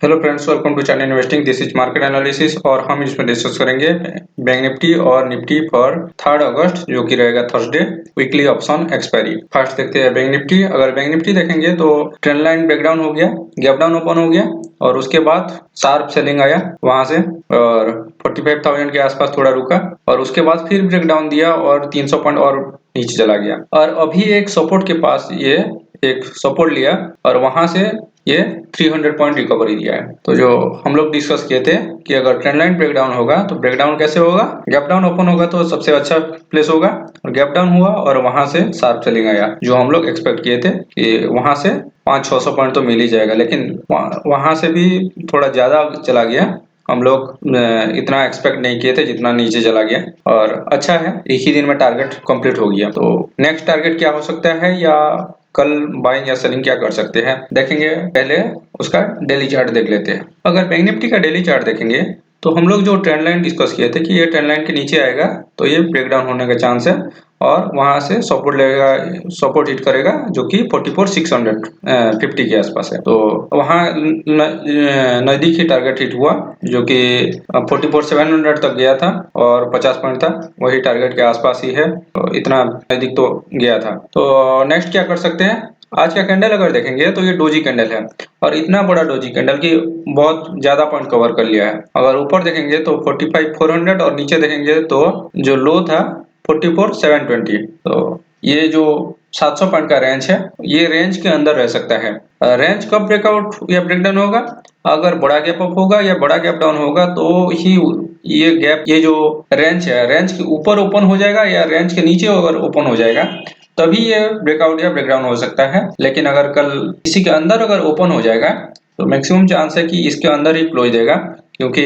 Hello friends, welcome to channel investing. This is market analysis और हम इसमें discuss करेंगे बैंक निफ्टी और निफ्टी फॉर 3 अगस्त जो कि रहेगा Thursday, weekly option expiry. First देखते हैं बैंक निफ्टी। अगर बैंक निफ्टी देखेंगे तो ट्रेंड लाइन ब्रेकडाउन हो गया, गैप डाउन ओपन हो गया और उसके बाद शार्प सेलिंग आया वहां से और 45,000 के आसपास थोड़ा रुका और उसके बाद फिर ब्रेकडाउन दिया और 300 पॉइंट और नीचे चला गया और अभी एक सपोर्ट के पास ये एक सपोर्ट लिया और वहां से ये 300 पॉइंट रिकवरी दिया है। तो जो हम लोग डिस्कस किए थे कि अगर ट्रेंड लाइन ब्रेकडाउन होगा तो ब्रेकडाउन कैसे होगा, गैप डाउन ओपन होगा तो सबसे अच्छा प्लेस होगा और गैप डाउन हुआ और वहां से शार्प सेलिंग आया जो हम लोग एक्सपेक्ट किए थे कि वहां से 500-600 पॉइंट तो मिल ही जाएगा, लेकिन वहां से भी थोड़ा ज्यादा चला गया। हम लोग इतना एक्सपेक्ट नहीं किए थे जितना नीचे चला गया और अच्छा है, एक ही दिन में टारगेट कंप्लीट हो गया। तो नेक्स्ट टारगेट क्या हो सकता है या कल बाइंग या सेलिंग क्या कर सकते हैं देखेंगे। पहले उसका डेली चार्ट देख लेते हैं। अगर बैंक निफ्टी का डेली चार्ट देखेंगे तो हम लोग जो ट्रेंड लाइन डिस्कस किए थे कि ये ट्रेंड लाइन के नीचे आएगा तो ये ब्रेकडाउन होने का चांस है और वहां से सपोर्ट लेगा, सपोर्ट हिट करेगा जो कि 44,650 के आसपास है। तो वहां नजदीक ही टारगेट हिट हुआ जो कि 44,700 तक गया था और 50 पॉइंट था, वही टारगेट के आसपास ही है। तो इतना नजदीक तो गया था। तो नेक्स्ट क्या कर सकते हैं, आज का कैंडल अगर देखेंगे तो ये डोजी कैंडल है और इतना बड़ा डोजी कैंडल की बहुत ज्यादा पॉइंट कवर कर लिया है। अगर ऊपर देखेंगे तो 45,400 और नीचे देखेंगे तो जो लो था 44,720। तो ये जो 700 पॉइंट का रेंज है ये रेंज के अंदर रह सकता है। रेंज कब ब्रेकआउट या ब्रेकडाउन होगा, अगर बड़ा गैप अप होगा या बड़ा गैप डाउन होगा तो ही ये गैप, ये जो रेंज है रेंज के ऊपर ओपन हो जाएगा या रेंज के नीचे अगर ओपन हो जाएगा तभी ये ब्रेकआउट या ब्रेकडाउन हो सकता है। लेकिन अगर कल इसी के अंदर अगर ओपन हो जाएगा तो मैक्सिमम चांस है कि इसके अंदर ही क्लोज देगा क्योंकि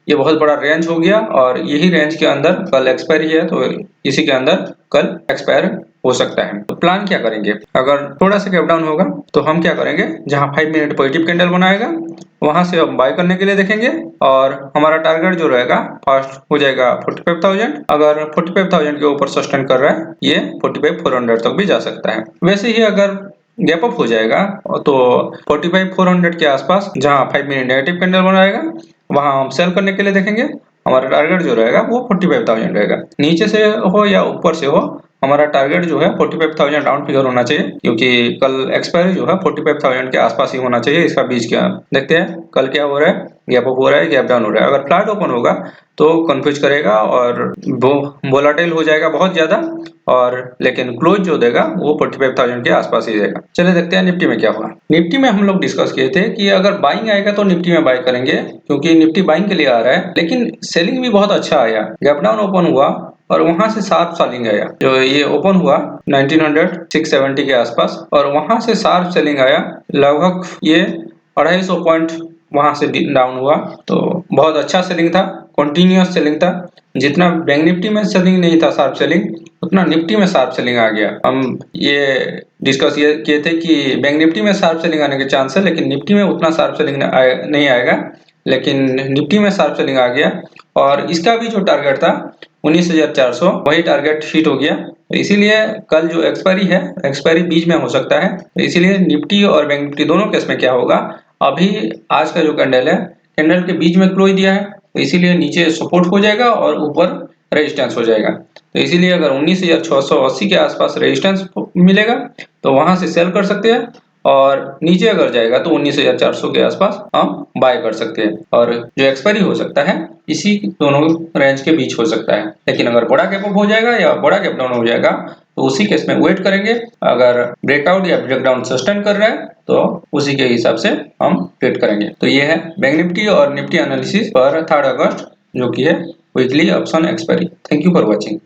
ये बहुत बड़ा रेंज हो गया और यही रेंज के अंदर कल एक्सपायरी है तो इसी के अंदर कल एक्सपायर हो सकता है। तो प्लान क्या करेंगे, अगर थोड़ा सा गैप डाउन होगा तो हम क्या करेंगे, जहां 5 मिनट पॉजिटिव कैंडल बनाएगा वहां से हम बाय करने के लिए देखेंगे और हमारा टारगेट जो रहेगा फर्स्ट हो जाएगा 45,000। अगर 45,000 के ऊपर सस्टेन कर रहा है ये 45,400 तक भी जा सकता है। वैसे ही अगर गैप अप हो जाएगा तो 45,400 के आसपास जहां 5 मिनट नेगेटिव कैंडल बनाएगा वहां हम सेल करने के लिए देखेंगे। हमारा टारगेट जो रहेगा वो 45,000 रहेगा। नीचे से हो या ऊपर से हो हमारा टारगेट जो है 45,000 राउंड फिगर होना चाहिए क्योंकि कल एक्सपायरी जो है 45,000 के आसपास ही होना चाहिए। इसका बीच क्या देखते हैं कल क्या हो रहा है, गैप अप हो रहा है, गैप डाउन हो रहा है। अगर फ्लैट ओपन होगा तो कंफ्यूज करेगा और वोलाटाइल हो जाएगा बहुत ज्यादा और लेकिन क्लोज जो देगा वो 45,000 के आसपास ही देगा। चलिए देखते हैं निफ्टी में क्या हुआ। निफ्टी में हम लोग डिस्कस किए थे कि अगर बाइंग आएगा तो निफ्टी में बाय करेंगे क्योंकि निफ्टी बाइंग के लिए आ रहा है, लेकिन सेलिंग भी बहुत अच्छा आया। गैप डाउन ओपन हुआ और वहां से शार्प सेलिंग आया जो ये ओपन हुआ 1900-670 के आसपास और वहां से शार्प सेलिंग आया लगभग ये 250 पॉइंट वहां से डाउन हुआ। तो बहुत अच्छा सेलिंग था, कंटिन्यूअस सेलिंग था। जितना बैंक निफ्टी में सेलिंग नहीं था शार्प सेलिंग, उतना निफ्टी में शार्प सेलिंग आ गया। हम ये डिस्कस ये किए थे कि बैंक निफ्टी में शार्प सेलिंग आने के चांस है लेकिन निफ्टी में उतना शार्प सेलिंग नहीं आएगा, लेकिन निफ्टी में शार्प सेलिंग आ गया और इसका भी जो टारगेट था 19,400 वही टारगेट हिट हो गया। तो इसीलिए कल जो एक्सपायरी है, एक्सपायरी बीच में हो सकता है। तो इसीलिए निफ्टी और बैंक निफ्टी दोनों केस में क्या होगा, अभी आज का जो कैंडल है कैंडल के बीच में क्लोज दिया है तो इसीलिए नीचे सपोर्ट हो जाएगा और ऊपर रेजिस्टेंस हो जाएगा। तो इसीलिए अगर 19,680 के आसपास रेजिस्टेंस मिलेगा तो वहां से सेल कर सकते हैं और नीचे अगर जाएगा तो 19,400 के आसपास हम बाय कर सकते हैं और जो एक्सपायरी हो सकता है इसी दोनों रेंज के बीच हो सकता है। लेकिन अगर बड़ा गैप अप हो जाएगा या बड़ा गैप डाउन हो जाएगा तो उसी केस में वेट करेंगे। अगर ब्रेकआउट या ब्रेकडाउन सस्टेन कर रहा है तो उसी के हिसाब से हम ट्रेड करेंगे। तो ये है बैंक निफ्टी और निफ्टी एनालिसिस पर 3 अगस्त जो कि है weekly option expiry. Thank you for watching.